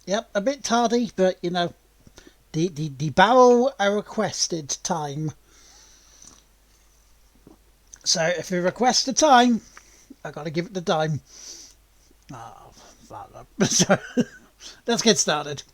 Yep, a bit tardy, but you know, the barrel I requested time. So if you request a time, I gotta give it the time. Oh, so let's get started.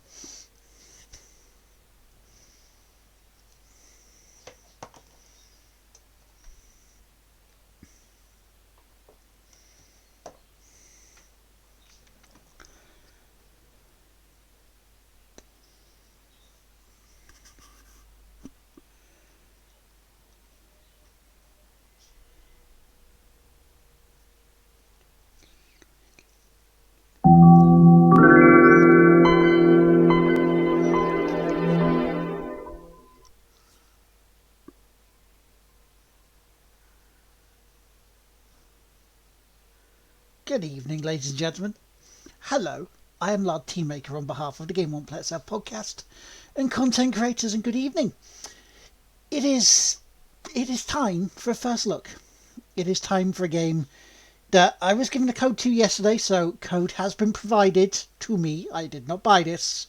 Good evening, ladies and gentlemen. Hello, I am Lard Teammaker on behalf of the Game One Play Itself podcast and content creators, and good evening. It is time for a first look. It is time for a game that I was given a code to yesterday, so code has been provided to me. I did not buy this,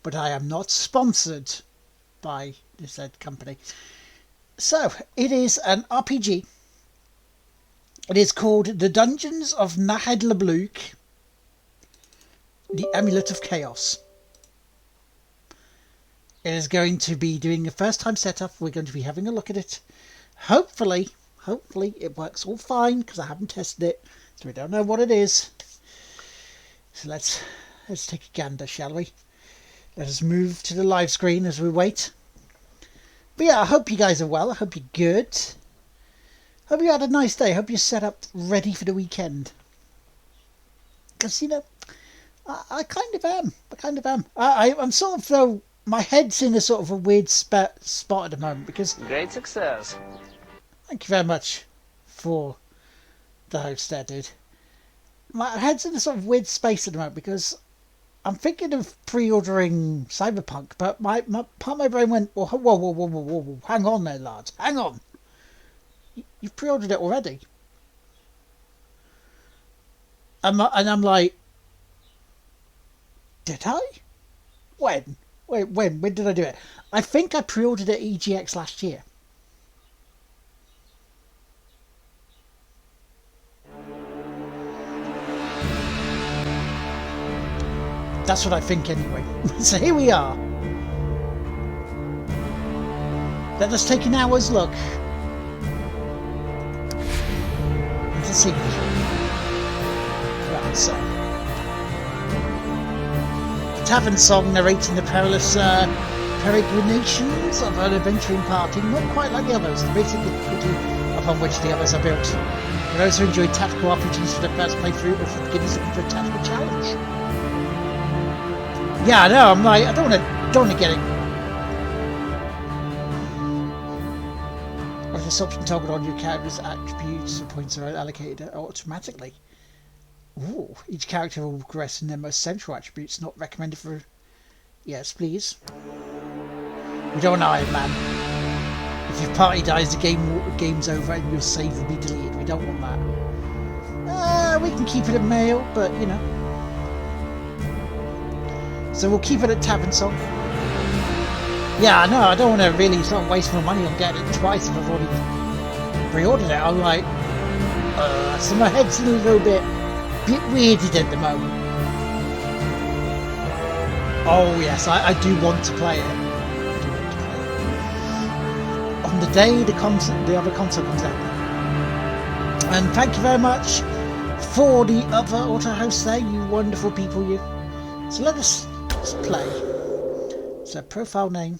but I am not sponsored by this said company. So, it is an RPG. It is called The Dungeons of Nahedlbeuk, the Amulet of Chaos. It is going to be doing a first time setup. We're going to be having a look at it. Hopefully it works all fine, because I haven't tested it, so we don't know what it is. So let's take a gander, shall we? Let us move to the live screen as we wait. But yeah, I hope you guys are well. I hope you're good. Hope you had a nice day. Hope you're set up ready for the weekend. Because, you know, I kind of am. I'm sort of, though, my head's in a sort of a weird spot at the moment. Because Great success. thank you very much for the host there, dude. My head's in a sort of weird space at the moment because I'm thinking of pre-ordering Cyberpunk, but my part of my brain went, whoa, hang on there, lads, hang on. You've pre-ordered it already. And I'm like, did I? When? When did I do it? I think I pre-ordered it at EGX last year. That's what I think anyway. So here we are. Let us take an hour's look. Let's see. Right, so. The tavern song narrating the perilous peregrinations of an adventuring party, not quite like the others, the basic difficulty upon which the others are built. For those who enjoy tactical RPGs for the first playthrough, or for beginners looking for a tactical challenge. Yeah, I know, I'm like, I don't want to get it. This option toggled on your character's attributes, points are allocated automatically. Ooh, each character will progress in their most central attributes, not recommended for... Yes, please. We don't want Iron Man. If your party dies, the game's over and your save will be deleted. We don't want that. We can keep it at male, but, you know. So we'll keep it at Tavern Song. Yeah, no, I don't want to really start wasting my money on getting it twice if I've already pre-ordered it. I'm like, so my head's a little bit weirded at the moment. Oh yes, I do want to play it. On the day the other console comes out. And thank you very much for the other auto hosts there, you wonderful people, you. So let's play. So profile name.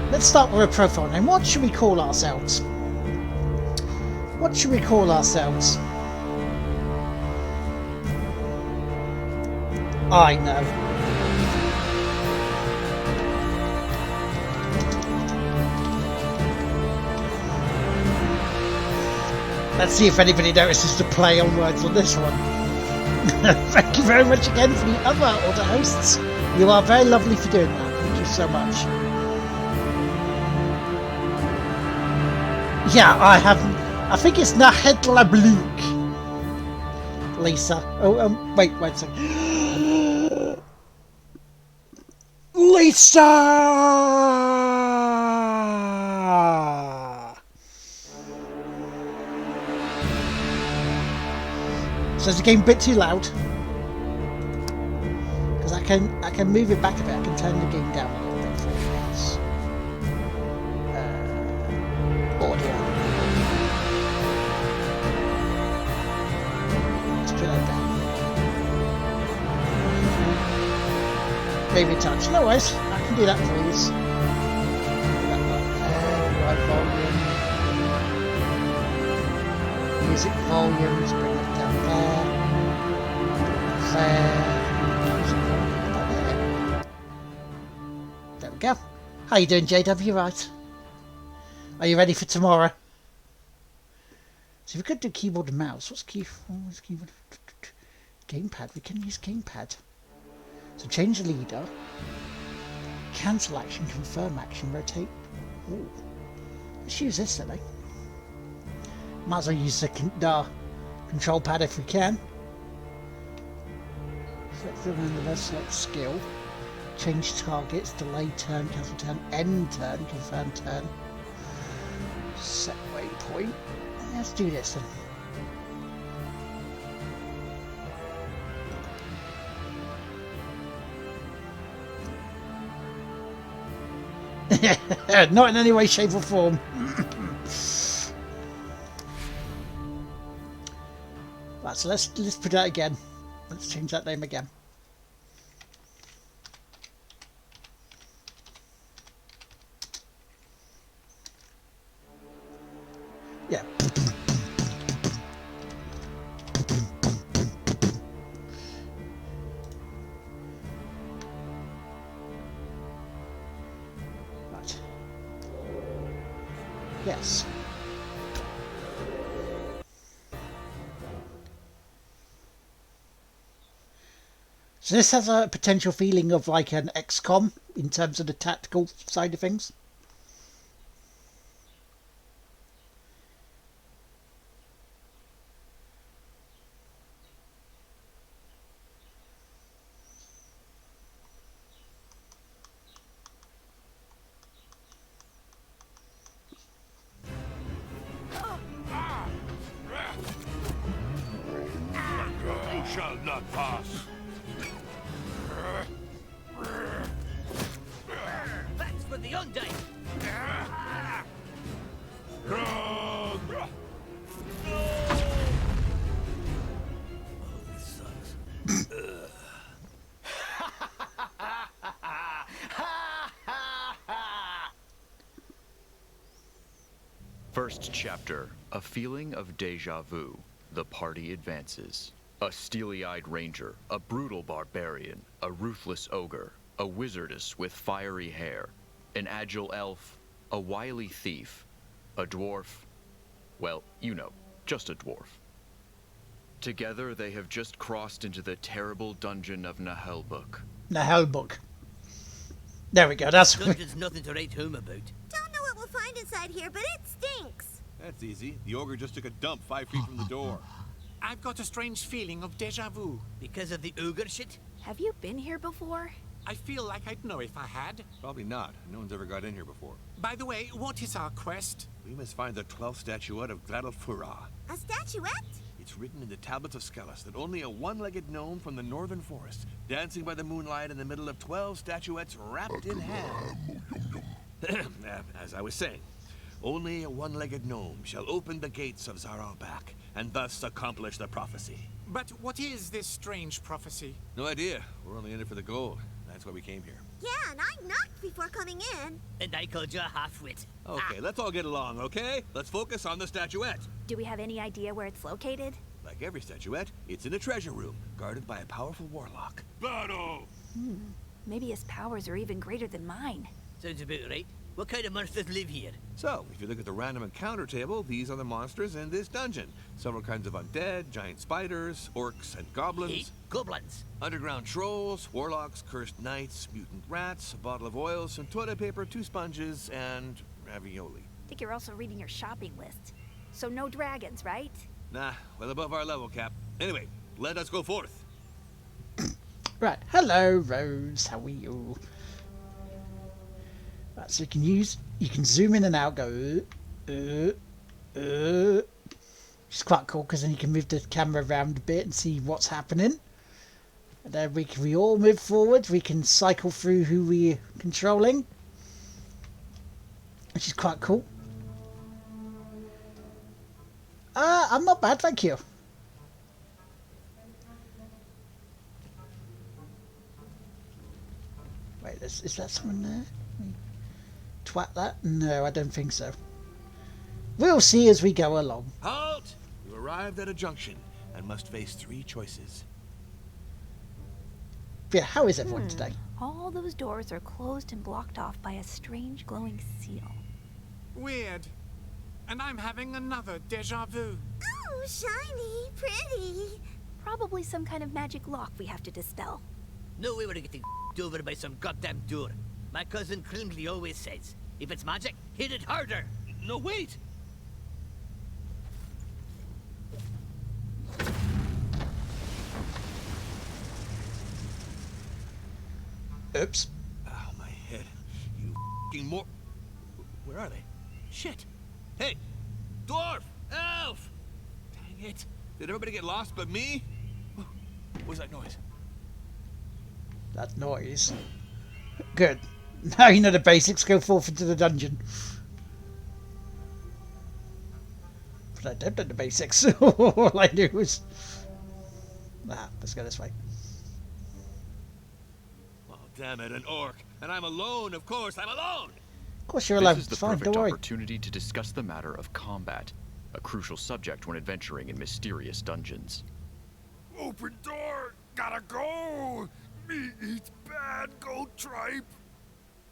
Let's start with a profile name. What should we call ourselves? What should we call ourselves? I know. Let's see if anybody notices the play on words on this one. Thank you very much again for the other auto hosts. You are very lovely for doing that. Thank you so much. Yeah, I haven't. I think it's Nahedlbeuk. Lisa. Oh, wait a second. Lisa! So is the game a bit too loud? Because I can move it back a bit. I can turn the game down a little bit for you guys. Audio. Let's put that down. Favorite touch. No worries. I can do that for you. Right volume. Music volumes. Bring it down there. There we go. How you doing, JW? Right? Are you ready for tomorrow? So if we could do keyboard and mouse, what's keyboard? Gamepad. We can use gamepad. So change the leader. Cancel action, confirm action, rotate. Ooh. Let's use this then, eh? Might as well use the control pad if we can. Select the left, select skill. Change targets, delay turn, cancel turn, end turn, confirm turn. Set waypoint. Let's do this then. Not in any way, shape or form. Right, so let's put that again. Let's change that name again. Yeah. Right. Yes. So this has a potential feeling of like an XCOM in terms of the tactical side of things. You shall not pass. That's for the undead. First chapter, a feeling of deja vu. The party advances. A steely-eyed ranger, a brutal barbarian, a ruthless ogre, a wizardess with fiery hair, an agile elf, a wily thief, a dwarf, well, you know, just a dwarf. Together they have just crossed into the terrible dungeon of Nahedlbeuk. Nahedlbeuk. There we go, that's... Dungeon's nothing to write home about. Don't know what we'll find inside here, but it stinks. That's easy. The ogre just took a dump 5 feet from the door. I've got a strange feeling of deja vu. Because of the ogre shit? Have you been here before? I feel like I'd know if I had. Probably not. No one's ever got in here before. By the way, what is our quest? We must find the 12th statuette of Gladalfura. A statuette? It's written in the tablets of Skellis that only a one-legged gnome from the northern forest, dancing by the moonlight in the middle of 12 statuettes wrapped in ham. As I was saying, only a one-legged gnome shall open the gates of Zaralbak, and thus accomplish the prophecy. But what is this strange prophecy? No idea. We're only in it for the gold. That's why we came here. Yeah, and I knocked before coming in. And I called you a half-wit. Okay, let's all get along, okay? Let's focus on the statuette. Do we have any idea where it's located? Like every statuette, it's in a treasure room, guarded by a powerful warlock. Battle! Maybe his powers are even greater than mine. Sounds about right. What kind of monsters live here? So, if you look at the random encounter table, these are the monsters in this dungeon. Several kinds of undead, giant spiders, orcs and goblins. Hey, goblins. Underground trolls, warlocks, cursed knights, mutant rats, a bottle of oil, some toilet paper, 2 sponges, and ravioli. Think you're also reading your shopping list. So no dragons, right? Nah, well above our level, Cap. Anyway, let us go forth. Right, hello Rose, how are you? Right, so you can zoom in and out, go, which is quite cool because then you can move the camera around a bit and see what's happening. And then we all move forward, we can cycle through who we're controlling, which is quite cool. I'm not bad, thank you. Wait, is that someone there? Twat that? No, I don't think so. We'll see as we go along. Halt! You arrived at a junction and must face 3 choices. Yeah, how is everyone today? All those doors are closed and blocked off by a strange glowing seal. Weird. And I'm having another deja vu. Oh, shiny, pretty. Probably some kind of magic lock we have to dispel. No way we're getting over by some goddamn door. My cousin Krimsley always says, if it's magic, hit it harder. No, wait! Oops. Oh, my head. You f***ing more... Where are they? Shit! Hey! Dwarf! Elf! Dang it. Did everybody get lost but me? What was that noise? That noise. Good. Now you know the basics, go forth into the dungeon. But I don't know the basics. All I knew was... let's go this way. Oh, damn it, an orc. And I'm alone, of course, I'm alone! Of course you're alone, This is the it's fine, perfect don't worry. opportunity to discuss the matter of combat, a crucial subject when adventuring in mysterious dungeons. Open door! Gotta go! Me eats bad goat tripe!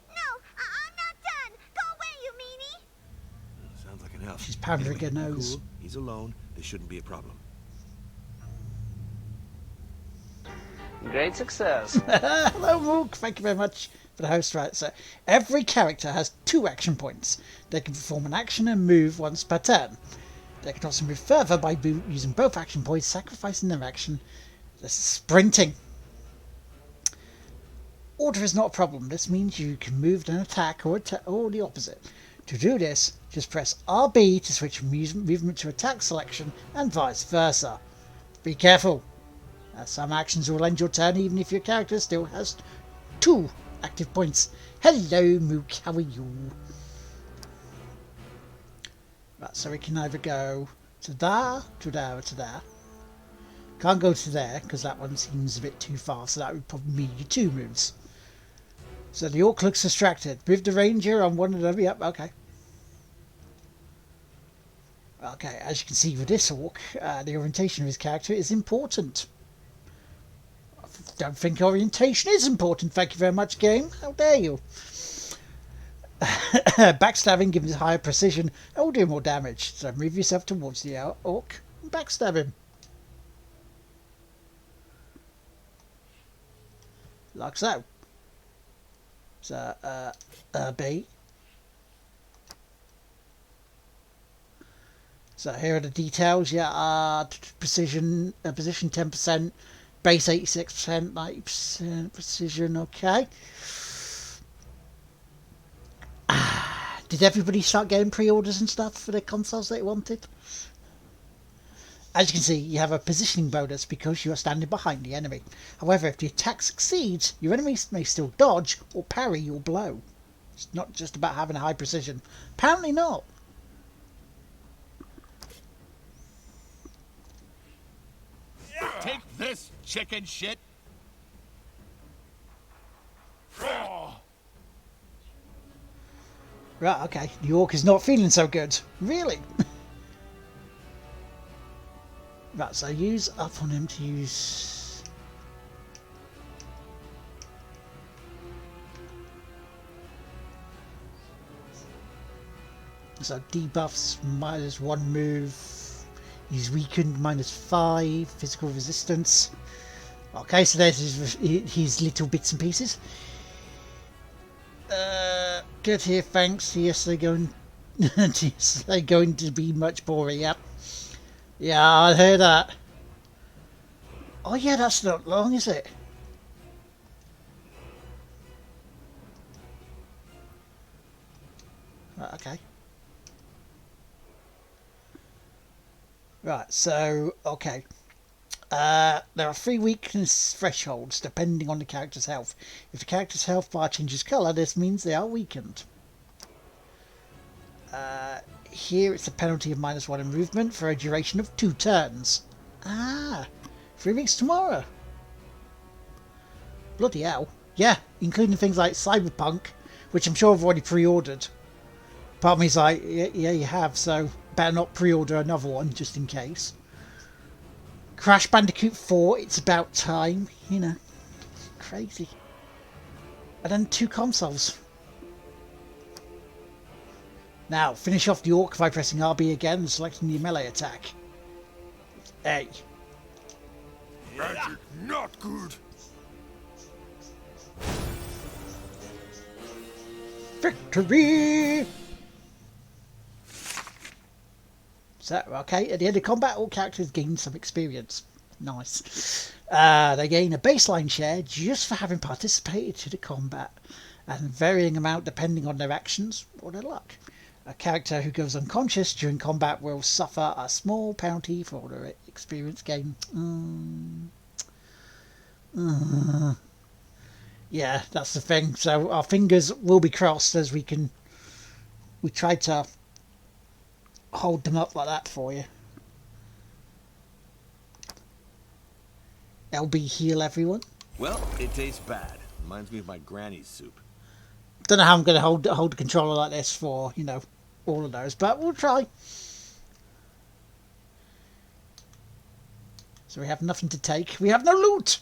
No, I'm not done. Go away, you meanie. Sounds like an elf. She's powdering her Anyway, nose. Cool. He's alone. This shouldn't be a problem. Great success. Hello, Mook. Thank you very much for the host. Right, so every character has 2 action points. They can perform an action and move once per turn. They can also move further by using both action points, sacrificing their action. This is sprinting. Order is not a problem. This means you can move an attack or the opposite. To do this, just press RB to switch from movement to attack selection and vice versa. Be careful. Some actions will end your turn even if your character still has 2 active points. Hello, Mook. How are you? Right, so we can either go to there, to there, or to there. Can't go to there because that one seems a bit too far, so that would probably mean 2 moves. So the orc looks distracted. Move the ranger on one of them. Yep, okay. Okay, as you can see with this orc, the orientation of his character is important. I don't think orientation is important. Thank you very much, game. How dare you? Backstabbing gives higher precision and will do more damage. So move yourself towards the orc and backstab him. Like so. So, B. So here are the details. Yeah, precision, position 10%, base 86%, 90% precision. Okay. Did everybody start getting pre-orders and stuff for the consoles they wanted? As you can see, you have a positioning bonus because you are standing behind the enemy. However, if the attack succeeds, your enemies may still dodge or parry your blow. It's not just about having a high precision. Apparently not. Take this, chicken shit! Right, okay. The orc is not feeling so good. Really? Right, so use up on him to use... So debuffs, -1 move. He's weakened, -5. Physical resistance. Okay, so there's his little bits and pieces. Good here, thanks. Yes, they're going They're going to be much boring, yep. Yeah, I heard that. Oh yeah, that's not long, is it? Right, okay. Right, so, okay. There are 3 weakness thresholds depending on the character's health. If the character's health bar changes colour, this means they are weakened. Here it's a penalty of -1 in movement for a duration of 2 turns. Ah, 3 weeks tomorrow. Bloody hell. Yeah, including things like Cyberpunk, which I'm sure I've already pre-ordered. Part of me's like, yeah, you have, so better not pre-order another one just in case. Crash Bandicoot 4, it's about time, you know. Crazy. And then 2 consoles. Now, finish off the orc by pressing RB again and selecting the melee attack. Hey. Magic not good. Victory! So, okay, at the end of combat, all characters gain some experience. Nice. They gain a baseline share just for having participated to the combat, and varying amount depending on their actions or their luck. A character who goes unconscious during combat will suffer a small penalty for their experience gain. Yeah, that's the thing. So our fingers will be crossed as we try to hold them up like that for you. LB heal everyone. Well, it tastes bad. Reminds me of my granny's soup. Don't know how I'm going to hold the controller like this for, you know, all of those, but we'll try. So we have nothing to take. We have no loot.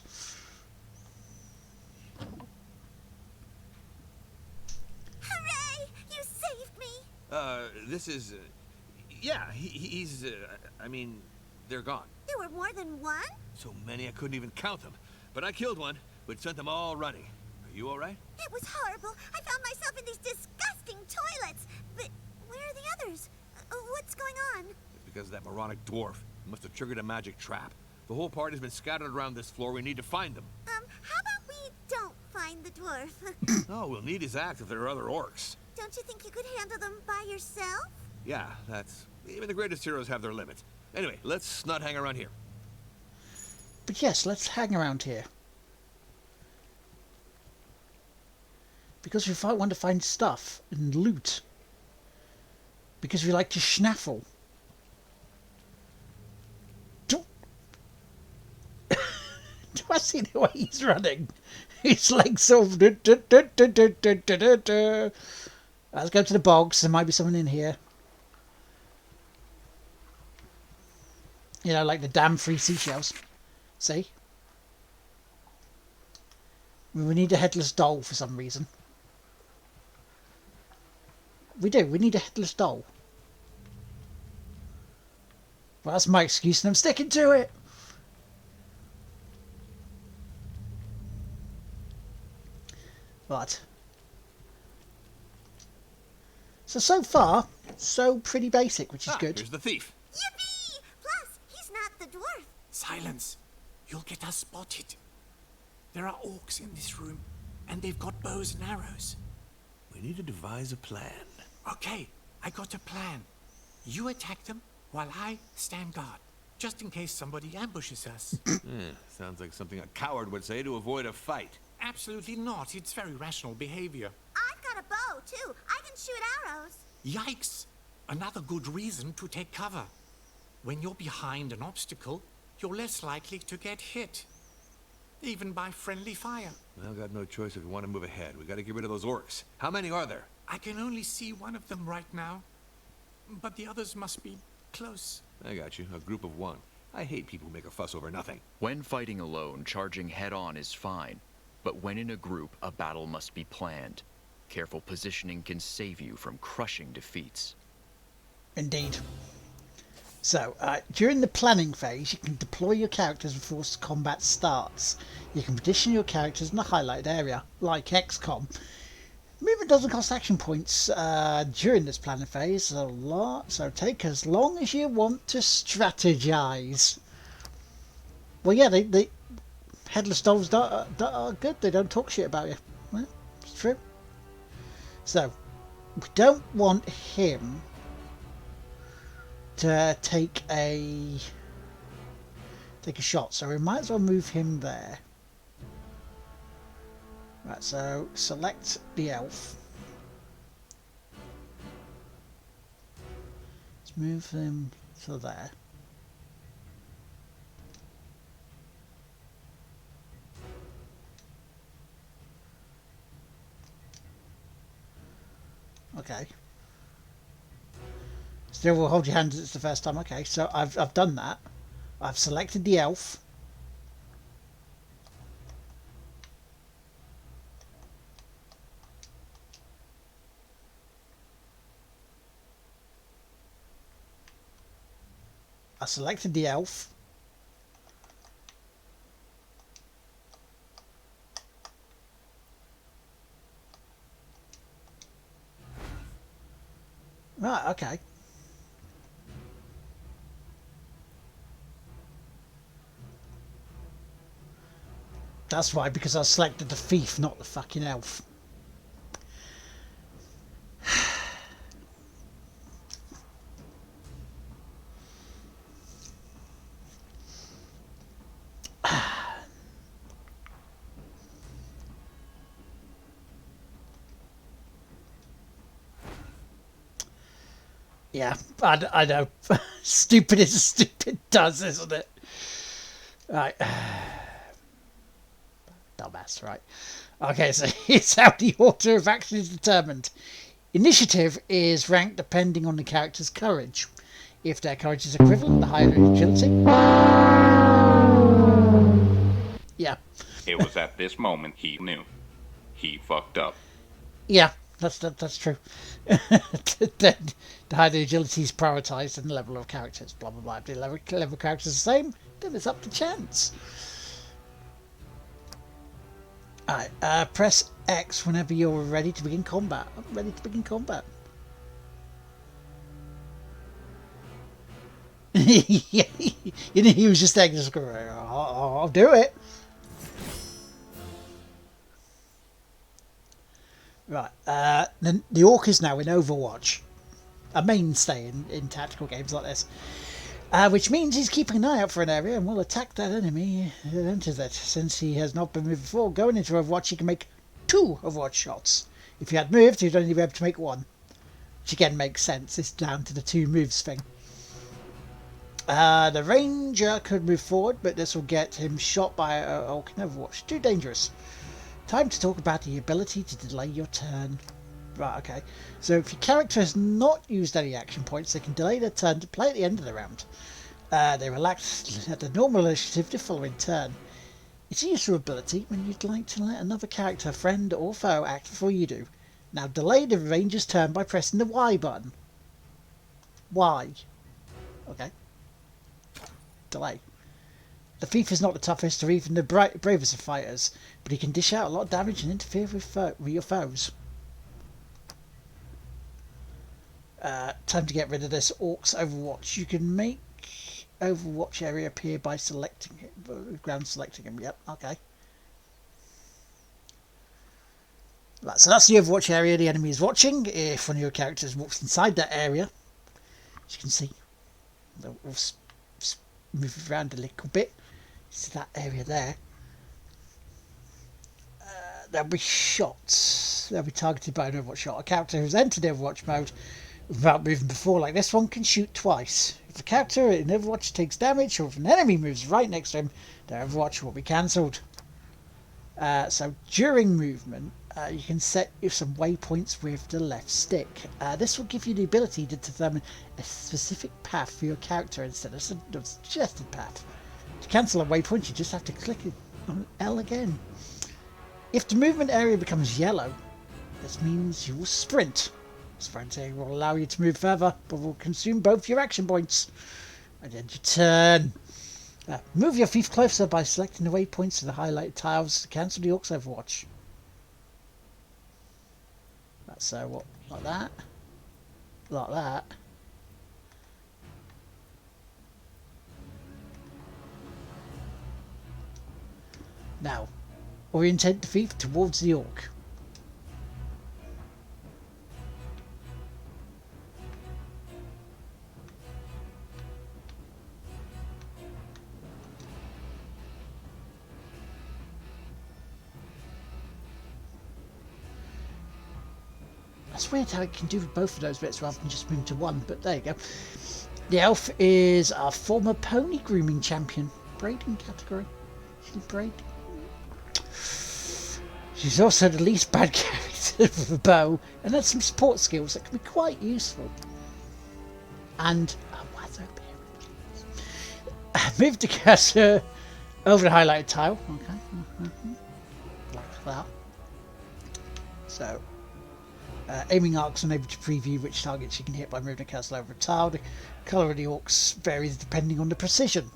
Hooray! You saved me! This is... yeah, he's... I mean, they're gone. There were more than one? So many I couldn't even count them. But I killed one, which sent them all running. Are you alright? It was horrible. I found myself in these disgusting toilets. But where are the others? What's going on? It's because of that moronic dwarf. He must have triggered a magic trap. The whole party's been scattered around this floor. We need to find them. How about we don't find the dwarf? Oh, we'll need his axe if there are other orcs. Don't you think you could handle them by yourself? Yeah, that's... even the greatest heroes have their limits. Anyway, let's not hang around here. But yes, let's hang around here. Because we want to find stuff and loot. Because we like to schnaffle. Do I see the way he's running? His legs sort of... Let's go to the bogs. There might be someone in here. You know, like the damn free seashells. See? We need a headless doll for some reason. We do. We need a headless doll. Well, that's my excuse and I'm sticking to it. Right. So far, so pretty basic, which is good. Here's the thief. Yippee! Plus, he's not the dwarf. Silence. You'll get us spotted. There are orcs in this room, and they've got bows and arrows. We need to devise a plan. Okay, I got a plan. You attack them while I stand guard, just in case somebody ambushes us. Sounds like something a coward would say to avoid a fight. Absolutely not. It's very rational behavior. I've got a bow, too. I can shoot arrows. Yikes! Another good reason to take cover. When you're behind an obstacle, you're less likely to get hit. Even by friendly fire. Well, got no choice if we want to move ahead. We got to get rid of those orcs. How many are there? I can only see one of them right now. But the others must be close. I got you. A group of one. I hate people who make a fuss over nothing. When fighting alone, charging head-on is fine. But when in a group, a battle must be planned. Careful positioning can save you from crushing defeats. Indeed. So, during the planning phase, you can deploy your characters before combat starts. You can position your characters in a highlighted area, like XCOM. Movement doesn't cost action points during this planning phase a lot, so take as long as you want to strategize. Well, yeah, they headless dolls are good. They don't talk shit about you. Well, it's true. So we don't want him to take a shot, so we might as well move him there. Right, so select the elf. Let's move him to there. Okay. Still will hold your hand as it's the first time. Okay, so I've done that. I've selected the elf. I selected the elf. Right, okay. That's right, because I selected the thief, not the fucking elf. Yeah, I know. Stupid is stupid does, isn't it? Right. Dumbass, right. Okay, so here's how the order of action is determined. Initiative is ranked depending on the character's courage. If their courage is equivalent, the higher their agility. Yeah. It was at this moment he knew. He fucked up. Yeah, that's true. The higher the agility is prioritised and the level of characters, blah blah blah. If the level of characters is the same, then it's up to chance. Alright, press X whenever you're ready to begin combat. I'm ready to begin combat. Yeah, you know, he was just there, just going, I'll do it. Right, the orc is now in Overwatch, a mainstay in tactical games like this, which means he's keeping an eye out for an area and will attack that enemy that enters it. Since he has not been moved before, going into Overwatch, he can make 2 Overwatch shots. If he had moved, he'd only be able to make 1, which again makes sense. It's down to the 2 moves thing. The ranger could move forward, but this will get him shot by an orc in Overwatch. Too dangerous. Time to talk about the ability to delay your turn. Right, okay. So if your character has not used any action points, they can delay their turn to play at the end of the round. They relax at the normal initiative the following turn. It's a useful ability when you'd like to let another character, friend or foe, act before you do. Now delay the ranger's turn by pressing the Y button. Y. Okay. Delay. The thief is not the toughest or even the bravest of fighters, but he can dish out a lot of damage and interfere with your foes. Time to get rid of this Orcs Overwatch. You can make Overwatch area appear by selecting it, ground selecting him. Yep, okay. Right, so that's the Overwatch area the enemy is watching. If one of your characters walks inside that area, as you can see, they'll move around a little bit. See that area there. They'll be shot. They'll be targeted by an Overwatch shot. A character who's entered Overwatch mode without moving before, like this one, can shoot twice. If the character in Overwatch takes damage, or if an enemy moves right next to him, their Overwatch will be cancelled. So during movement, you can set some waypoints with the left stick. This will give you the ability to determine a specific path for your character instead of a suggested path. To cancel a waypoint, you just have to click on L again. If the movement area becomes yellow, this means you will sprint. Sprinting will allow you to move further, but will consume both your action points. And then your turn. Move your thief closer by selecting the waypoints to the highlighted tiles to cancel the Orcs Overwatch. So what, like that? Like that. Now, orientate the thief towards the orc. That's weird how it can do both of those bits rather than just move to one, but there you go. The elf is our former pony grooming champion. Braiding category. She's braiding. She's also the least bad character with a bow and has some support skills that can be quite useful. And move the cursor over the highlighted tile. Okay. Like that. So, aiming arcs enable to preview which targets you can hit by moving the cursor over a tile. The colour of the orcs varies depending on the precision.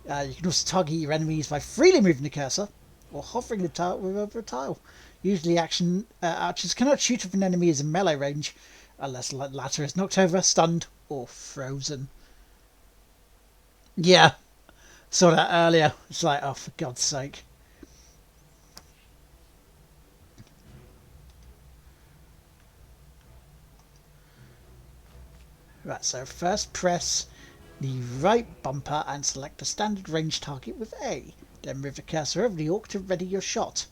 You can also target your enemies by freely moving the cursor or hovering the tile over a tile. Usually archers cannot shoot if an enemy is in melee range unless the latter is knocked over, stunned or frozen. Yeah, saw that earlier. It's like, oh, for God's sake. Right, so first press the right bumper and select a standard range target with A. Then move the cursor over the orc to ready your shot.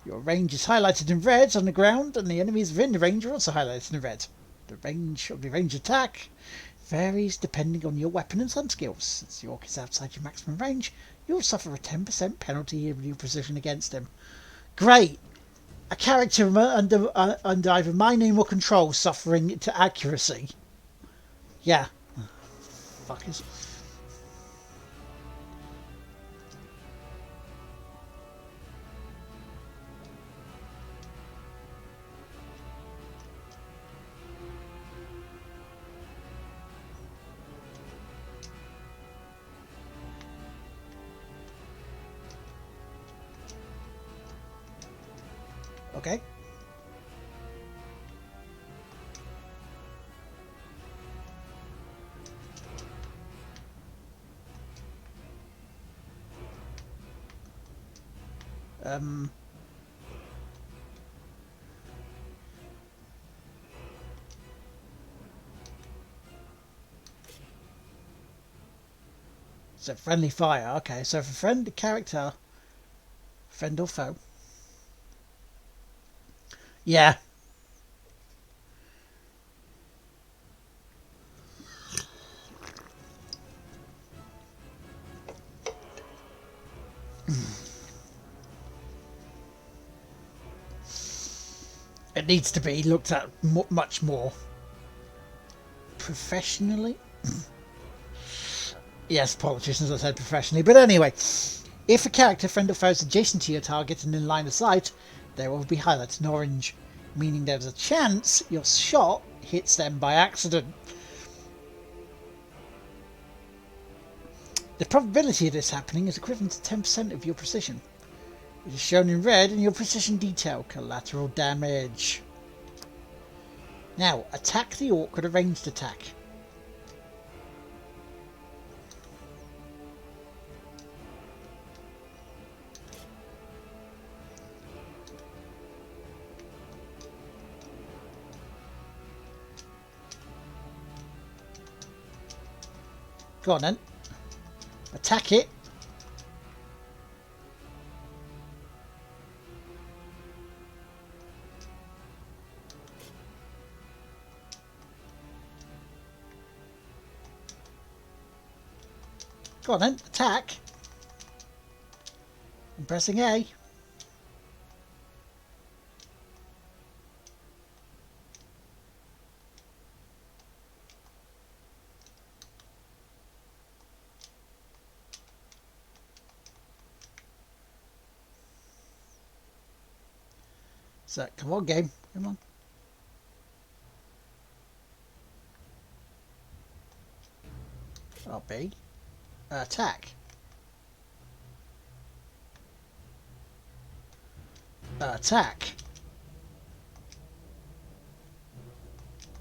Your range is highlighted in red on the ground, and the enemies within the range are also highlighted in red. The range of the range attack varies depending on your weapon and some skills. Since the orc is outside your maximum range, you'll suffer a 10% penalty if you precision against him. Great! A character under either my name or control suffering to accuracy. Yeah. Fuckers. Okay. So friendly fire. Okay, so for friend character, friend or foe. Yeah. It needs to be looked at much more professionally. Yes, politicians, I said professionally. But anyway, if a character, friend or foe is adjacent to your target and in line of sight, they will be highlighted in orange, meaning there's a chance your shot hits them by accident. The probability of this happening is equivalent to 10% of your precision. It is shown in red in your precision detail, collateral damage. Now, attack the orc with a ranged attack. Go on then. Attack it. Go on then. Attack. I'm pressing A. So, come on, game. Come on. B. Attack. Attack.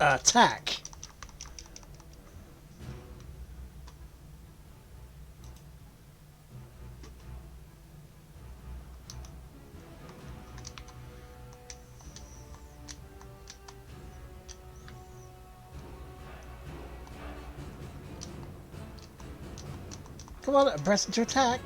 attack. Come on, press it to attack.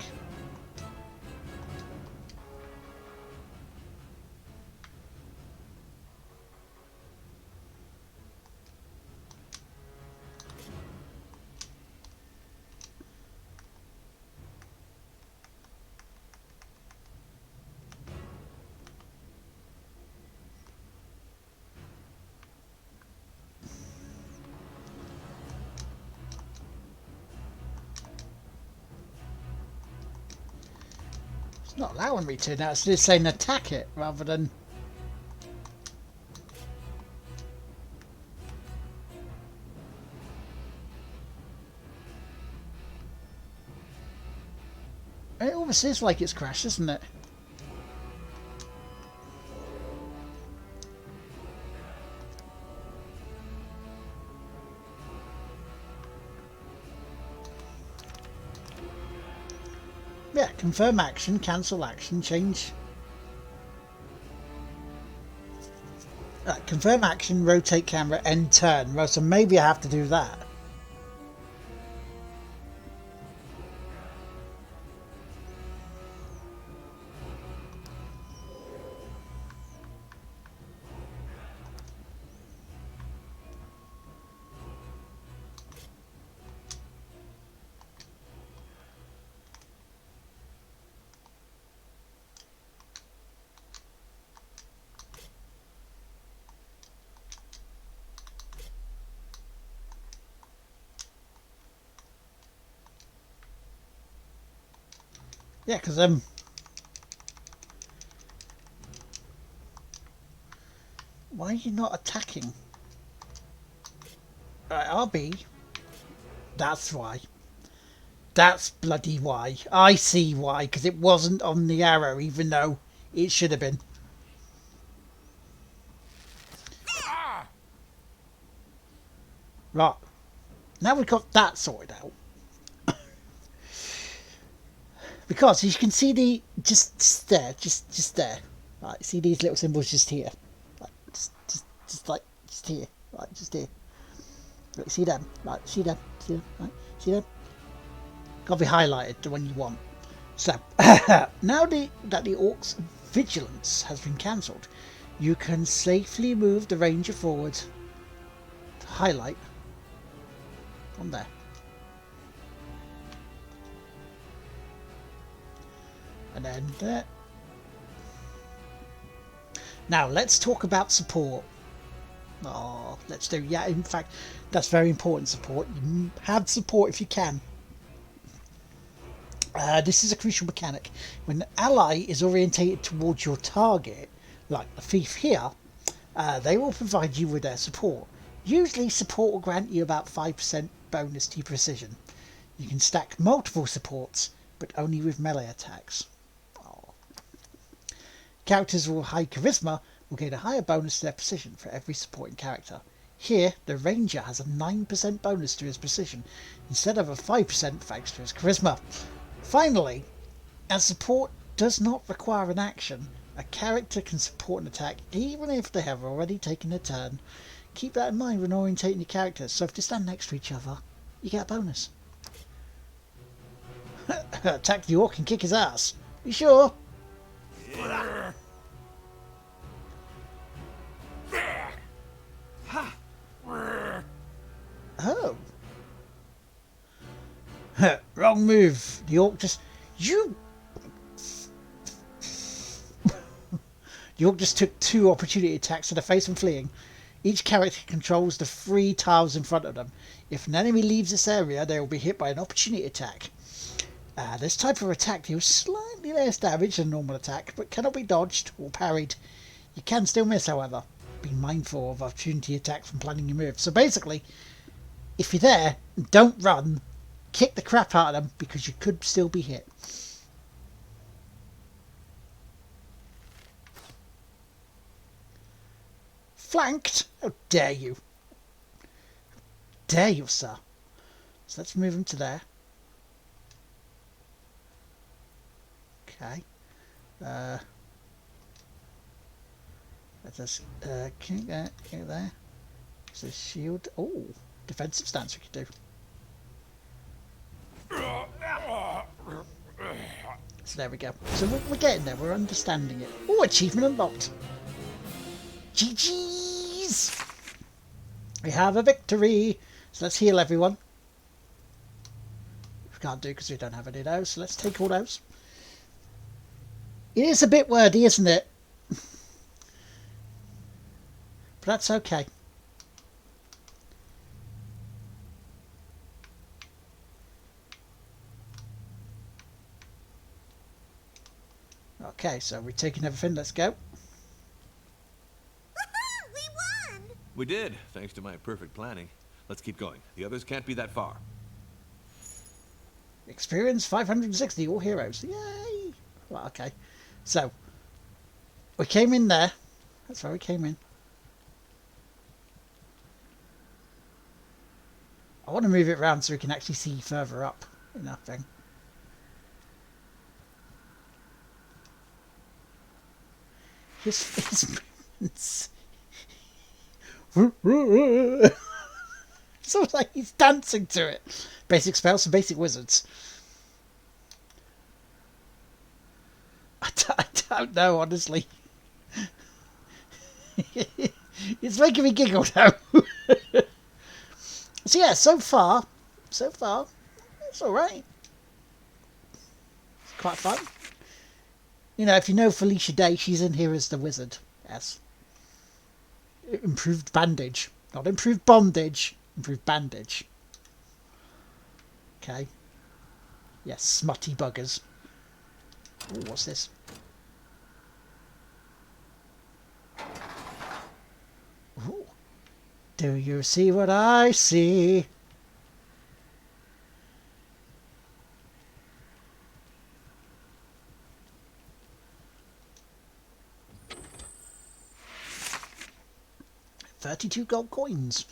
It's not allowing me to now. It's just saying attack it rather than... It almost is like it's crashed, isn't it? Yeah, confirm action, cancel action, change. Confirm action, rotate camera, end turn. Well, so maybe I have to do that. Yeah, because why are you not attacking? Right, RB. That's why. That's bloody why. I see why, because it wasn't on the arrow, even though it should have been. Right. Now we've got that sorted out. Because as you can see the just there, just there. Right, see these little symbols just here. Right, just here. Right, just here. Right, see them. Right, see them. See them. Right, see them. Got to be highlighted the one you want. So now that the Orc's vigilance has been cancelled, you can safely move the Ranger forward to highlight on there. And then there. Now let's talk about support. Oh, let's do. Yeah, in fact, that's very important. Support. You have support if you can. This is a crucial mechanic. When an ally is orientated towards your target, like the thief here, they will provide you with their support. Usually, support will grant you about 5% bonus to your precision. You can stack multiple supports, but only with melee attacks. Characters with high charisma will gain a higher bonus to their precision for every supporting character. Here, the Ranger has a 9% bonus to his precision, instead of a 5% thanks to his charisma. Finally, as support does not require an action, a character can support an attack even if they have already taken a turn. Keep that in mind when orientating your characters, so if they stand next to each other, you get a bonus. Attack the Orc and kick his ass. You sure? Oh. Wrong move. The Orc just... You... The Orc just took 2 opportunity attacks to the face and fleeing. Each character controls the 3 tiles in front of them. If an enemy leaves this area, they will be hit by an opportunity attack. This type of attack deals slightly less damage than a normal attack, but cannot be dodged or parried. You can still miss, however. Be mindful of opportunity attacks when planning your move. So basically, if you're there, don't run. Kick the crap out of them, because you could still be hit. Flanked? How dare you? dare you, sir? So let's move him to there. Okay. Let us can get there. So shield. Oh, defensive stance we could do. So there we go. So we're getting there. We're understanding it. Oh, achievement unlocked. GG's. We have a victory. So let's heal everyone. We can't do because we don't have any of those. So let's take all those. It is a bit wordy, isn't it? But that's okay. Okay, so we're taking everything. Let's go. Woohoo! We won! We did, thanks to my perfect planning. Let's keep going. The others can't be that far. Experience 560, all heroes. Yay! Well, okay. So, we came in there. That's where we came in. I want to move it around so we can actually see further up in that thing. His movements. It's almost like he's dancing to it. Basic spells for basic wizards. I don't know, honestly. It's making me giggle now. So yeah, so far, it's alright. It's quite fun. You know, if you know Felicia Day, she's in here as the wizard. Yes. Improved bandage. Not improved bondage. Improved bandage. Okay. Yes, smutty buggers. Ooh, what's this? Ooh. Do you see what I see? $32 gold coins.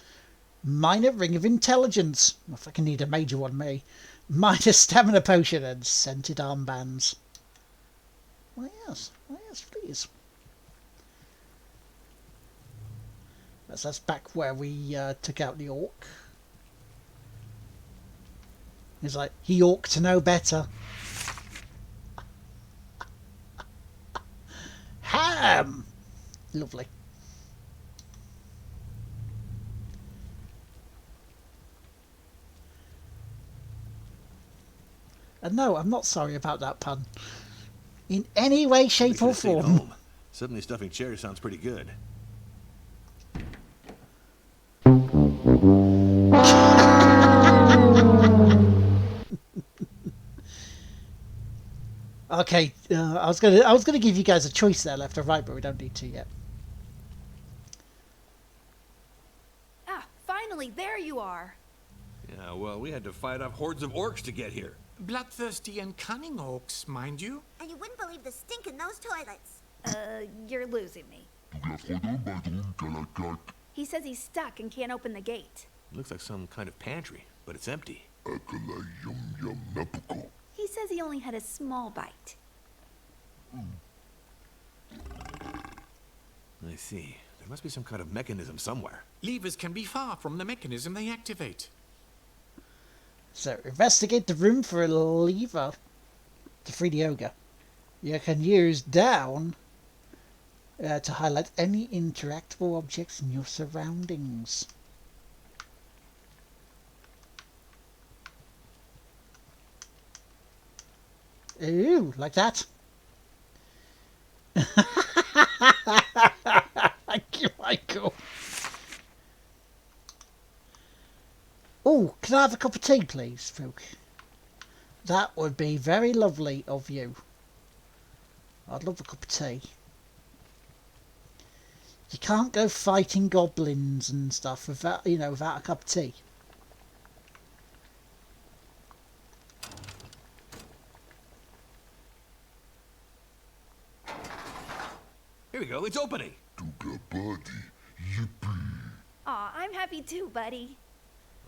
Minor ring of intelligence. If I can need a major one, me. Minor stamina potion and scented armbands. Why yes, please. That's back where we took out the orc. He's like, he ought to know better. Ham! Lovely. And no, I'm not sorry about that pun. In any way, shape or form. Home. Suddenly stuffing cherries sounds pretty good. Okay, I was gonna give you guys a choice there, left or right, but we don't need to yet. Ah, finally, there you are. Yeah, well, we had to fight off hordes of orcs to get here. Bloodthirsty and cunning orcs, mind you. And you wouldn't believe the stink in those toilets. You're losing me. He says he's stuck and can't open the gate. Looks like some kind of pantry, but it's empty. He says he only had a small bite. I see. There must be some kind of mechanism somewhere. Levers can be far from the mechanism they activate. So, investigate the room for a lever to free the ogre. You can use down to highlight any interactable objects in your surroundings. Ooh, like that. Thank you, Michael. Oh, can I have a cup of tea, please, Folk? That would be very lovely of you. I'd love a cup of tea. You can't go fighting goblins and stuff without, you know, without a cup of tea. Here we go, it's opening. Aw, I'm happy too, buddy.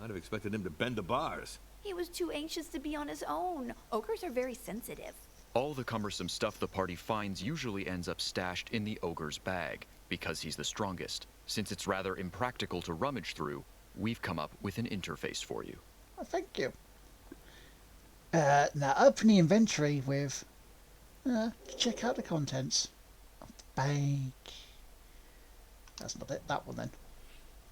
I'd have expected him to bend the bars. He was too anxious to be on his own. Ogres are very sensitive. All the cumbersome stuff the party finds usually ends up stashed in the ogre's bag, because he's the strongest. Since it's rather impractical to rummage through, we've come up with an interface for you. Oh, thank you. Now open the inventory with... check out the contents of the bag. That's not it, that one then.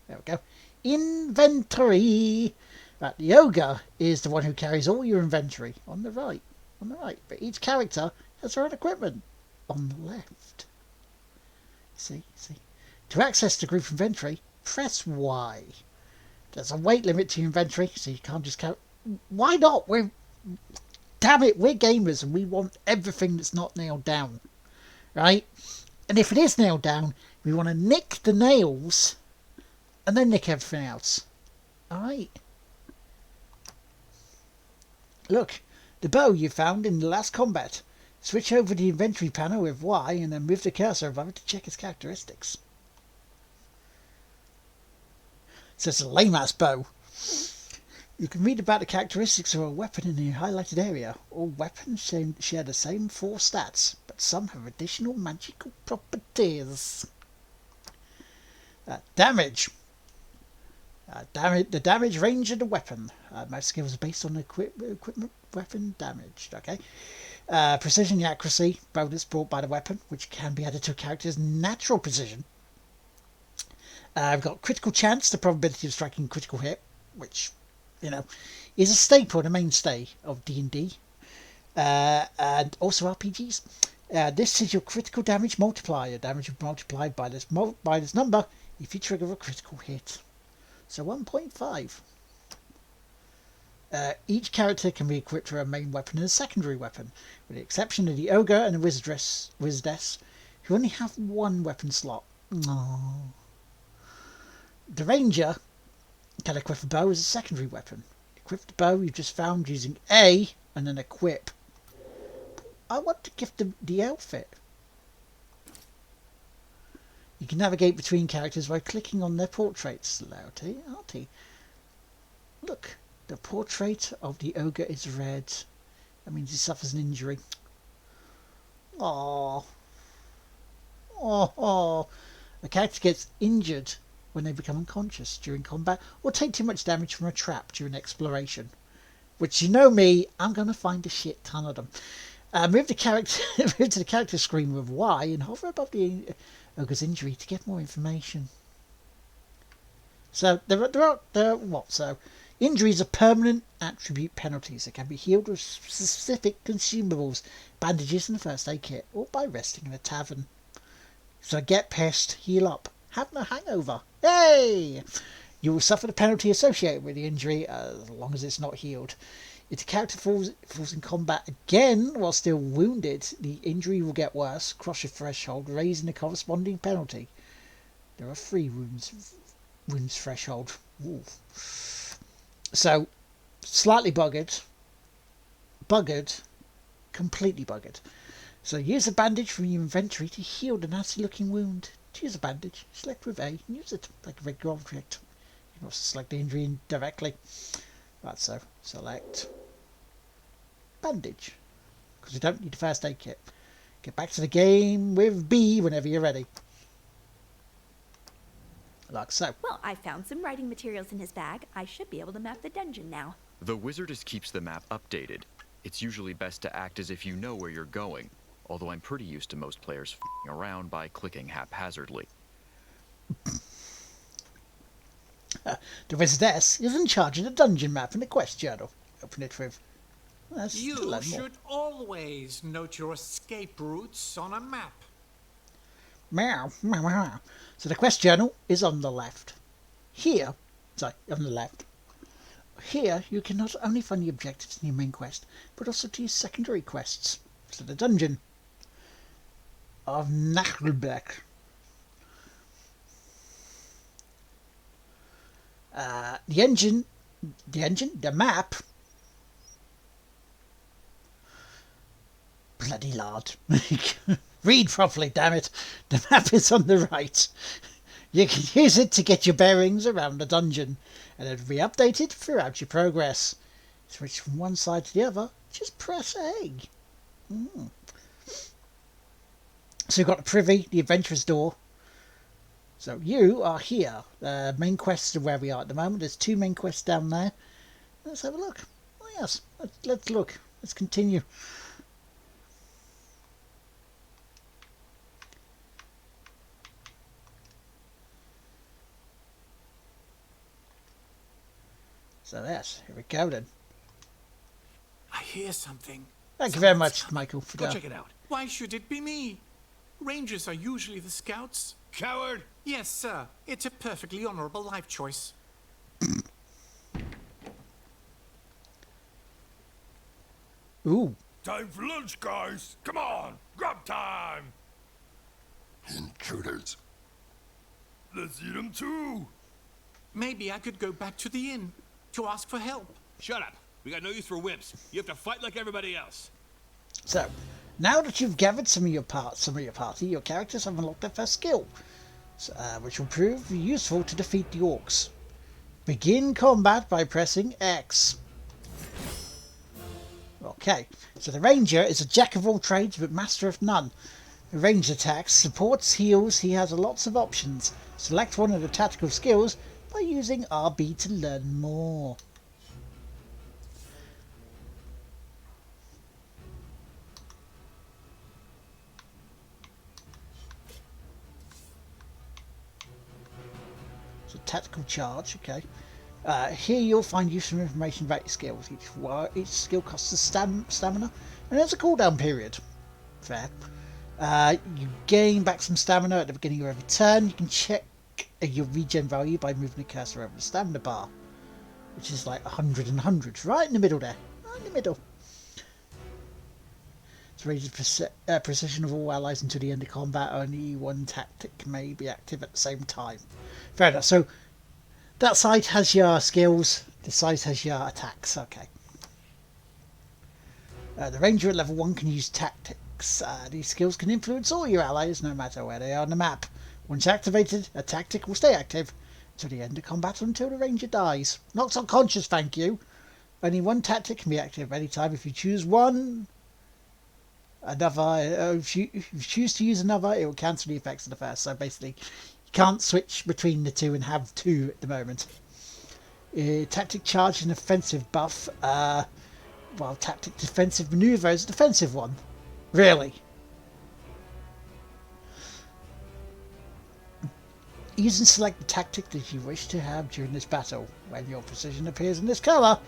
There we go. Inventory! Right, the ogre is the one who carries all your inventory. On the right. But each character has their own equipment. On the left. See? To access the group inventory, press Y. There's a weight limit to your inventory, so you can't just carry... Why not? Damn it, we're gamers and we want everything that's not nailed down. Right? And if it is nailed down, we want to nick the nails and then nick everything else. Alright? Look, the bow you found in the last combat. Switch over the inventory panel with Y and then move the cursor above it to check its characteristics. So it's a lame-ass bow. You can read about the characteristics of a weapon in the highlighted area. All weapons share the same 4 stats, but some have additional magical properties. Damage. The damage range of the weapon. Most skills are based on equipment weapon damage. Okay. Precision and accuracy bonus brought by the weapon, which can be added to a character's natural precision. I've got critical chance, the probability of striking a critical hit, which, is a staple, the mainstay of D&D, and also RPGs. This is your critical damage multiplier. Damage is multiplied by this number if you trigger a critical hit. So 1.5. Each character can be equipped with a main weapon and a secondary weapon, with the exception of the ogre and the wizardess, who only have one weapon slot. Aww. The ranger can equip a bow as a secondary weapon. Equip the bow you've just found using A and then equip. I want to gift the outfit. You can navigate between characters by clicking on their portraits. Arty. Look, the portrait of the ogre is red. That means he suffers an injury. Aww. The character gets injured when they become unconscious during combat or take too much damage from a trap during exploration. Which, you know me, I'm going to find a shit ton of them. Move to the character screen with Y and hover above the ogre's injury to get more information. So, injuries are permanent attribute penalties that can be healed with specific consumables, bandages and a first aid kit, or by resting in a tavern. So get pissed, heal up, have no hangover. Hey! You will suffer the penalty associated with the injury as long as it's not healed. If the character falls in combat again while still wounded, the injury will get worse, cross your threshold, raising the corresponding penalty. There are 3 wounds threshold. Ooh. So, slightly buggered, completely buggered. So use a bandage from your inventory to heal the nasty looking wound. To use a bandage, select with A and use it like a regular object. You can also select the injury directly. Right, so select bandage, because we don't need a first aid kit. Get back to the game with B whenever you're ready. Like so. Well, I found some writing materials in his bag. I should be able to map the dungeon now. The wizardess keeps the map updated. It's usually best to act as if you know where you're going, although I'm pretty used to most players f***ing around by clicking haphazardly. The wizardess is in charge of the dungeon map and the quest journal. Open it with... You should always note your escape routes on a map. Meow, meow, meow. So the quest journal is on the left. Here, on the left. Here you can not only find the objectives in your main quest, but also to your secondary quests. So the dungeon of Nahedlbeuk. The map. Bloody lard. Read properly, damn it. The map is on the right. You can use it to get your bearings around the dungeon, and it'll be updated throughout your progress. Switch from one side to the other, just press A. So you've got the privy, the adventurer's door. So you are here. Main quests are where we are at the moment. There's 2 main quests down there. Let's have a look. Oh yes, let's look. Let's continue. So yes, here we go then. I hear something. Thank you very Someone's much, coming. Michael, for Go that. check it out. Why should it be me? Rangers are usually the scouts. Coward! Yes, sir. It's a perfectly honorable life choice. Ooh. Time for lunch, guys. Come on, grub time. Intruders. Let's eat them too. Maybe I could go back to the inn to ask for help. Shut up. We got no use for wimps. You have to fight like everybody else. So, now that you've gathered some of your party, your characters have unlocked their first skill, which will prove useful to defeat the orcs. Begin combat by pressing X. Okay, so the ranger is a jack of all trades but master of none. The range attacks, supports, heals, he has lots of options. Select one of the tactical skills by using RB to learn more. So tactical charge, okay. Here you'll find useful information about your skills. Each skill costs a stamina, and there's a cooldown period. Fair. You gain back some stamina at the beginning of every turn. You can check your regen value by moving the cursor over the stamina bar, which is like 100 and 100, right in the middle there. Right in the middle. It's rated precision of all allies until the end of combat. Only one tactic may be active at the same time. Fair enough. So that side has your skills, this side has your attacks. Okay. The ranger at level 1 can use tactics. These skills can influence all your allies no matter where they are on the map. Once activated, a tactic will stay active until the end of combat, until the ranger dies. Not unconscious, thank you. Only one tactic can be active at any time. If you choose one, if you choose to use another, it will cancel the effects of the first. So basically, you can't switch between the two and have two at the moment. Tactic charge and offensive buff. While tactic defensive maneuver is a defensive one. Really? Use and select the tactic that you wish to have during this battle. When your precision appears in this colour,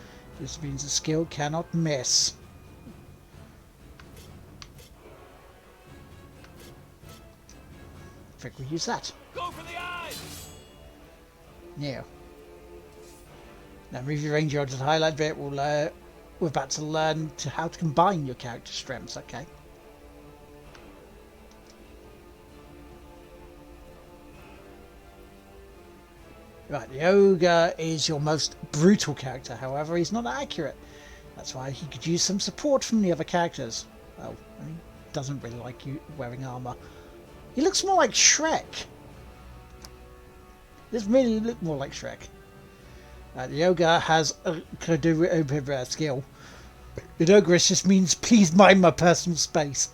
this means the skill cannot miss. I think we'll use that. Go for the eyes! Yeah. Now move your ranger onto the highlight bit. We're about to learn how to combine your character strengths, okay? Right, the ogre is your most brutal character, however, he's not accurate. That's why he could use some support from the other characters. Oh, he doesn't really like you wearing armour. He looks more like Shrek. This really look more like Shrek. The ogre has a skill. The ogre just means please mind my personal space.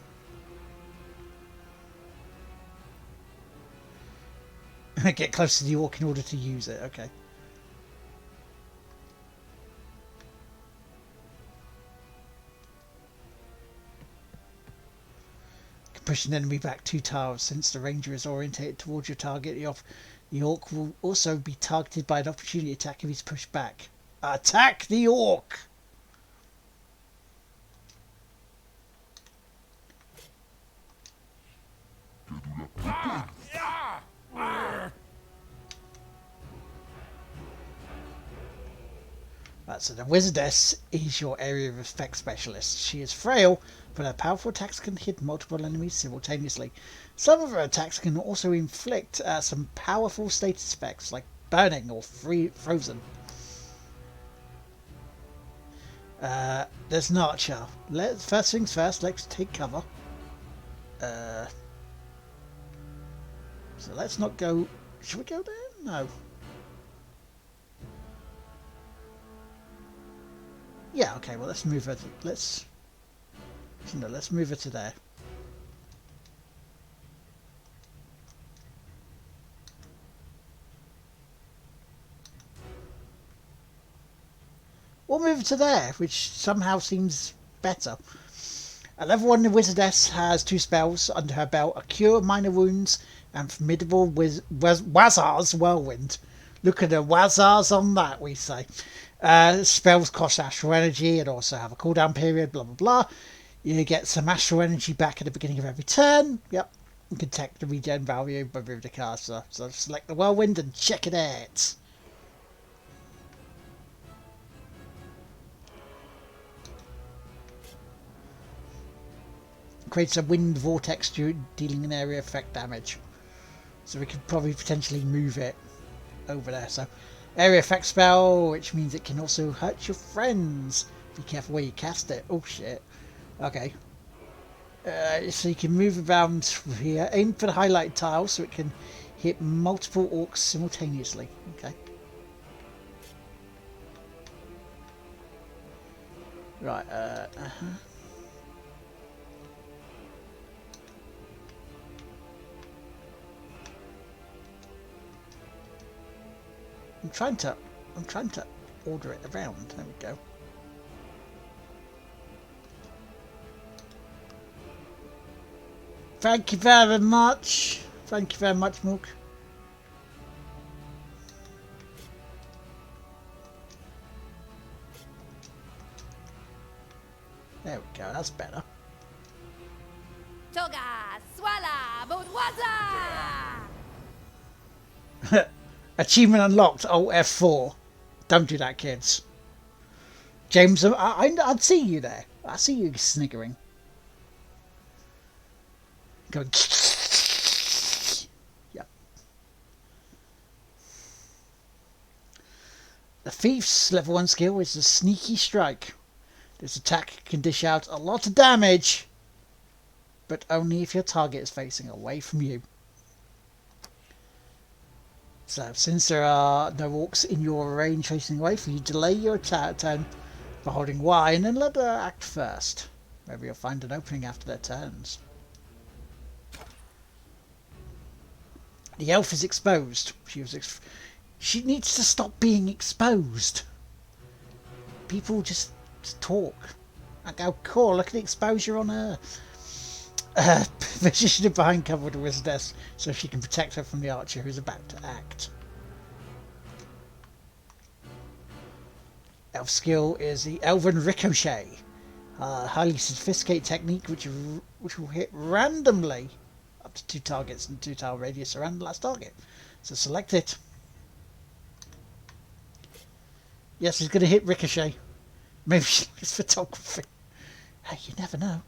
Get close to the orc in order to use it, okay. Can push an enemy back 2 tiles. Since the ranger is orientated towards your target, the orc will also be targeted by an opportunity attack if he's pushed back. Attack the orc! Right, so the wizardess is your area of effect specialist. She is frail, but her powerful attacks can hit multiple enemies simultaneously. Some of her attacks can also inflict some powerful status effects like burning or frozen. There's an archer. First things first, let's take cover. So let's not go Should we go there? No. Yeah, okay, well let's move her to, let's move her to there. We'll move her to there, which somehow seems better. At level 1, the Wizardess has 2 spells under her belt: a Cure Minor Wounds and Formidable Wazar's Whirlwind. Look at the Wazar's on that, we say. Spells cost astral energy and also have a cooldown period, blah blah blah. You get some astral energy back at the beginning of every turn. Yep. You can take the regen value by moving the caster. So select the Whirlwind and check it out. Creates a wind vortex dealing an area effect damage. So we could probably potentially move it over there. So area effect spell, which means it can also hurt your friends. Be careful where you cast it. Oh shit. Okay. So you can move around here. Aim for the highlighted tile so it can hit multiple orcs simultaneously. Okay. Right. I'm trying to order it around. There we go. Thank you very much. Thank you very much, Mook. There we go. That's better. Toga, Swala, Bodwaza! Achievement unlocked. Alt F4. Don't do that, kids. James, I'd see you there. I see you sniggering. Going. Yep. The thief's level 1 skill is a sneaky strike. This attack can dish out a lot of damage, but only if your target is facing away from you. So, since there are no orcs in your range facing away from you, delay your attack turn by holding Y and then let her act first. Maybe you'll find an opening after their turns. The elf is exposed. She needs to stop being exposed. People just talk. I go, cool, look at the exposure on her. Positioned behind cover with the Wizardess so she can protect her from the archer who's about to act. Elf skill is the Elven Ricochet. Highly sophisticated technique which will hit randomly up to 2 targets and 2 tile radius around the last target. So select it. Yes, he's going to hit Ricochet. Maybe she likes photography. Hey, you never know.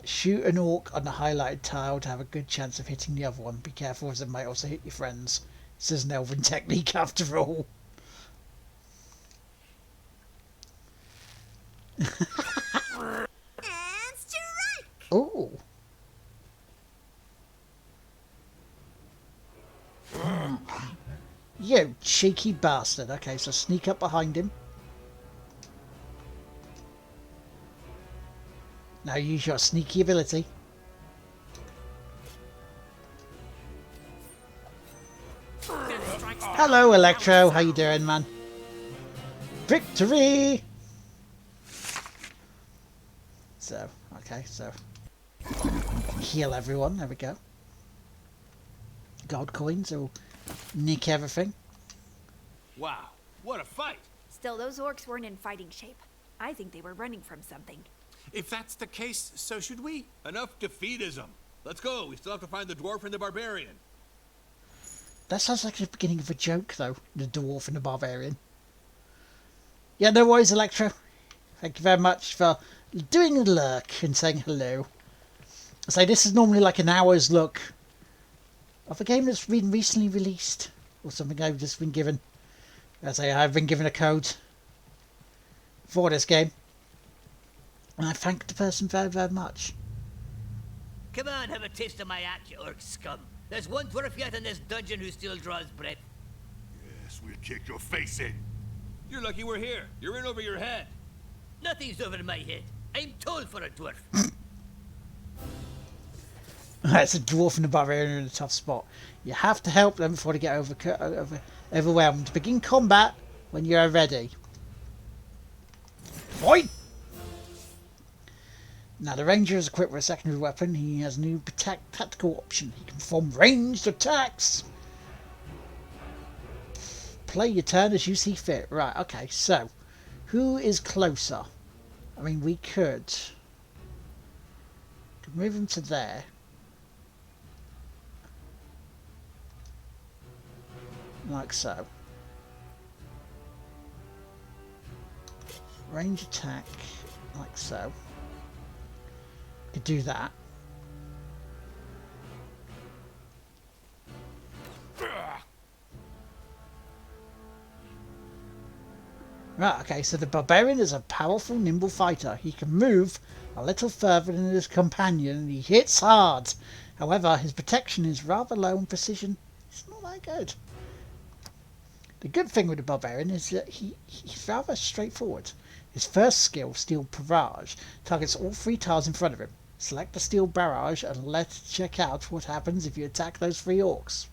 Shoot an orc on the highlighted tile to have a good chance of hitting the other one. Be careful as it might also hit your friends. This is an elven technique after all. And strike! Oh. You cheeky bastard. Okay, so sneak up behind him. Now use your sneaky ability. Hello, Electro. How you doing, man? Victory! So, okay, so heal everyone. There we go. Gold coins will nick everything. Wow, what a fight! Still, those orcs weren't in fighting shape. I think they were running from something. If that's the case, so should we. Enough defeatism. Let's go. We still have to find the dwarf and the barbarian. That sounds like the beginning of a joke, though. The dwarf and the barbarian. Yeah, no worries, Electro. Thank you very much for doing a lurk and saying hello. So this is normally like an hour's look of a game that's been recently released. Or something I've just been given. As I've been given a code for this game. And I thank the person very, very much. Come on, have a taste of my act, you orc scum. There's one dwarf yet in this dungeon who still draws breath. Yes, we'll kick your face in. You're lucky we're here. You're in over your head. Nothing's over my head. I'm tall for a dwarf. It's a dwarf and a barbarian in a tough spot. You have to help them before they get overwhelmed. Begin combat when you are ready. Fight! Now the ranger is equipped with a secondary weapon. He has a new tactical option. He can perform ranged attacks. Play your turn as you see fit. Right, okay, so who is closer? I mean, we could move him to there. Like so. Range attack, like so. Could do that. Right, okay, so the barbarian is a powerful, nimble fighter. He can move a little further than his companion and he hits hard. However, his protection is rather low and precision is not that good. The good thing with the barbarian is that he's rather straightforward. His first skill, Steel Barrage, targets all 3 tiles in front of him. Select the Steel Barrage and let's check out what happens if you attack those 3 orcs.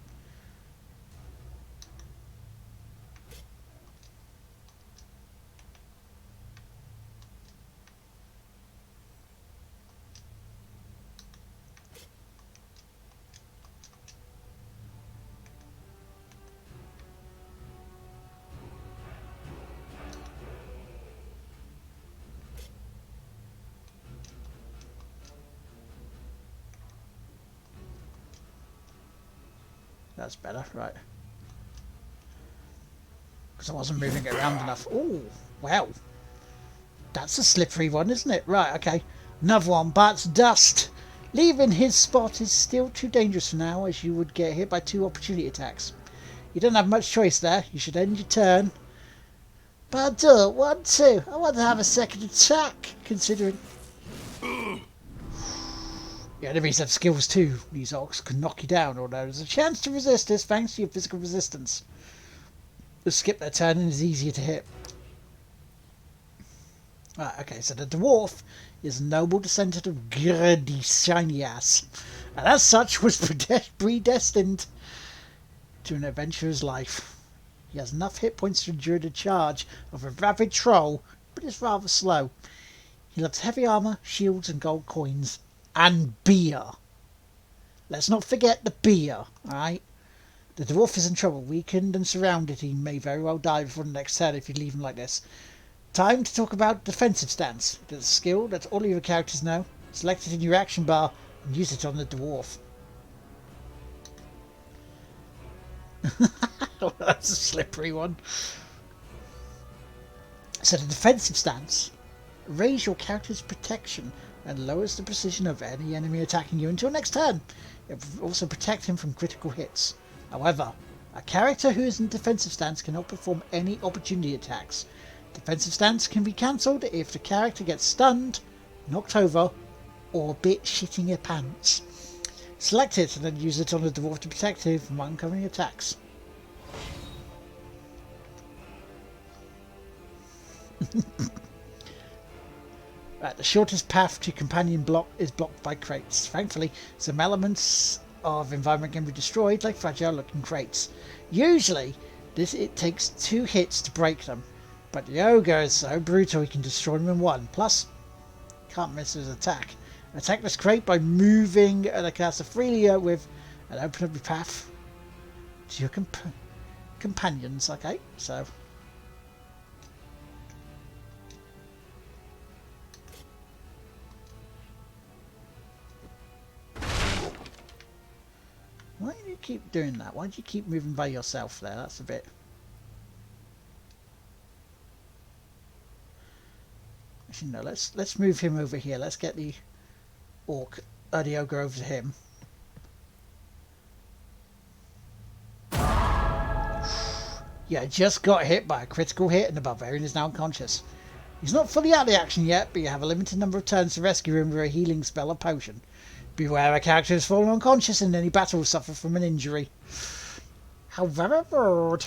That's better, right. Because I wasn't moving it around enough. Oh, wow. That's a slippery one, isn't it? Right, okay. Another one, Bart's Dust. Leaving his spot is still too dangerous for now, as you would get hit by 2 opportunity attacks. You don't have much choice there. You should end your turn. But I don't want to. I want to have a second attack, considering... The enemies have skills too. These orcs can knock you down, although there's a chance to resist this thanks to your physical resistance. Just skip their turn and is easier to hit. Right, okay, so the dwarf is a noble descendant of Grady Shiniass, and as such was predestined to an adventurer's life. He has enough hit points to endure the charge of a rabid troll, but is rather slow. He loves heavy armour, shields and gold coins. And beer. Let's not forget the beer, alright? The dwarf is in trouble. Weakened and surrounded, he may very well die before the next turn if you leave him like this. Time to talk about defensive stance. It's a skill that all of your characters know. Select it in your action bar and use it on the dwarf. That's a slippery one. So the defensive stance. Raise your character's protection and lowers the precision of any enemy attacking you until next turn. It will also protect him from critical hits. However, a character who is in defensive stance cannot perform any opportunity attacks. Defensive stance can be cancelled if the character gets stunned, knocked over, or bit shitting your pants. Select it and then use it on the dwarf to protect him from oncoming attacks. Right, the shortest path to companion block is blocked by crates. Thankfully, some elements of environment can be destroyed, like fragile looking crates. Usually, it takes 2 hits to break them, but the ogre is so brutal he can destroy them in 1. Plus, can't miss his attack. Attack this crate by moving the caster freely with and open up your path to your companions. Okay, so... Why do you keep doing that? Why do you keep moving by yourself there? That's a bit... Actually, no, let's move him over here. Let's get the the ogre over to him. Yeah, just got hit by a critical hit and the barbarian is now unconscious. He's not fully out of the action yet, but you have a limited number of turns to rescue him with a healing spell or potion. Beware a character has fallen unconscious in any battle will suffer from an injury. How very rude.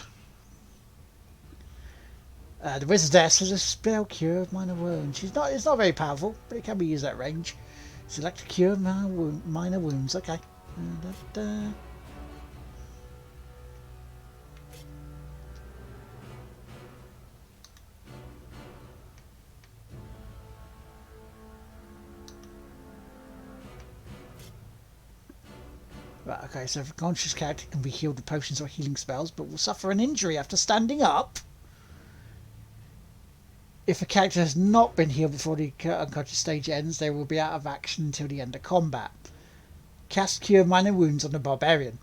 The Wizardess has a spell cure of minor wounds. It's not very powerful, but it can be used at range. Select a cure of minor wounds. Okay. Right, okay, so if a conscious character can be healed with potions or healing spells, but will suffer an injury after standing up. If a character has not been healed before the unconscious stage ends, they will be out of action until the end of combat. Cast Cure Minor Wounds on the Barbarian.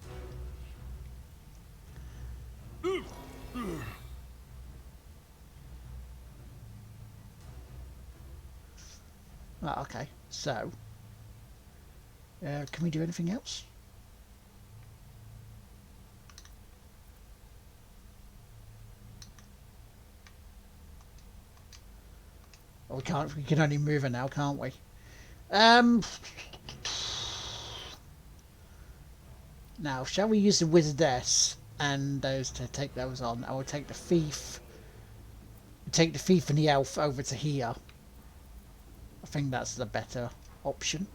Right, okay, so can we do anything else? Oh, we can't. We can only move her now, can't we? Now, shall we use the Wizardess and those to take those on? I will take the Thief. Take the Thief and the Elf over to here. I think that's the better option.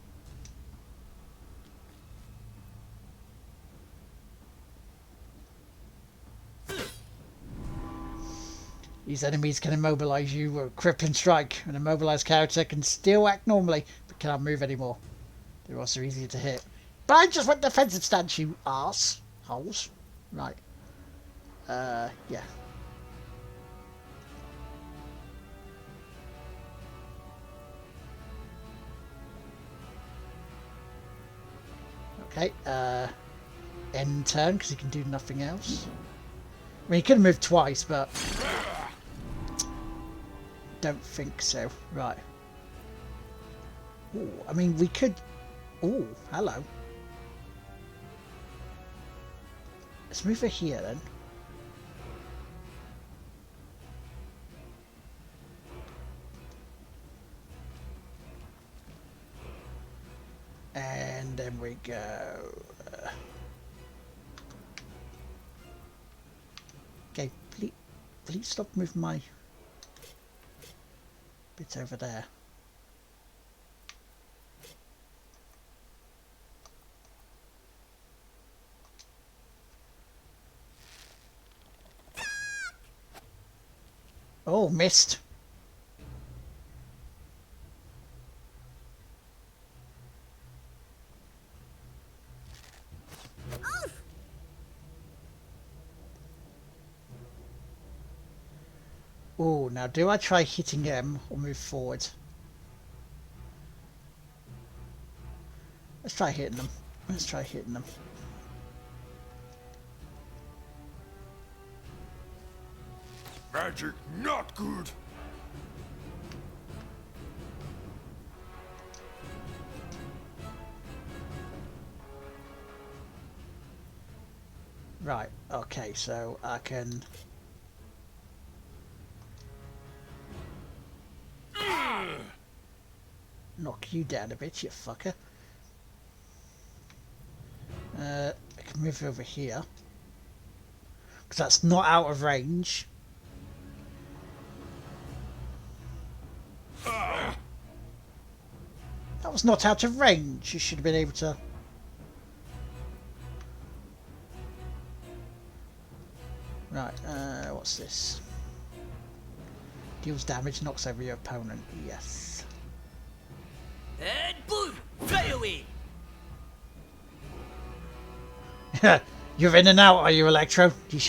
These enemies can immobilize you with a crippling strike. An immobilized character can still act normally, but cannot move anymore. They're also easier to hit. But I just went defensive stance, you arse holes. Right. Yeah. Okay, end turn, because he can do nothing else. I mean, he could have moved twice, but don't think so. Right. Ooh, I mean, we could... Ooh, hello. Let's move her here, then. And then we go... Okay, please stop moving my bit over there. Oh, missed. Oh, now do I try hitting him or move forward? Let's try hitting them. Let's try hitting them. Magic not good. Right, okay, so I can... knock you down a bit, you fucker. I can move over here. Because that's not out of range. That was not out of range. You should have been able to... Right, what's this? Deals damage, knocks over your opponent. Yes. And boom! Fly away! You're in and out, are you, Electro? You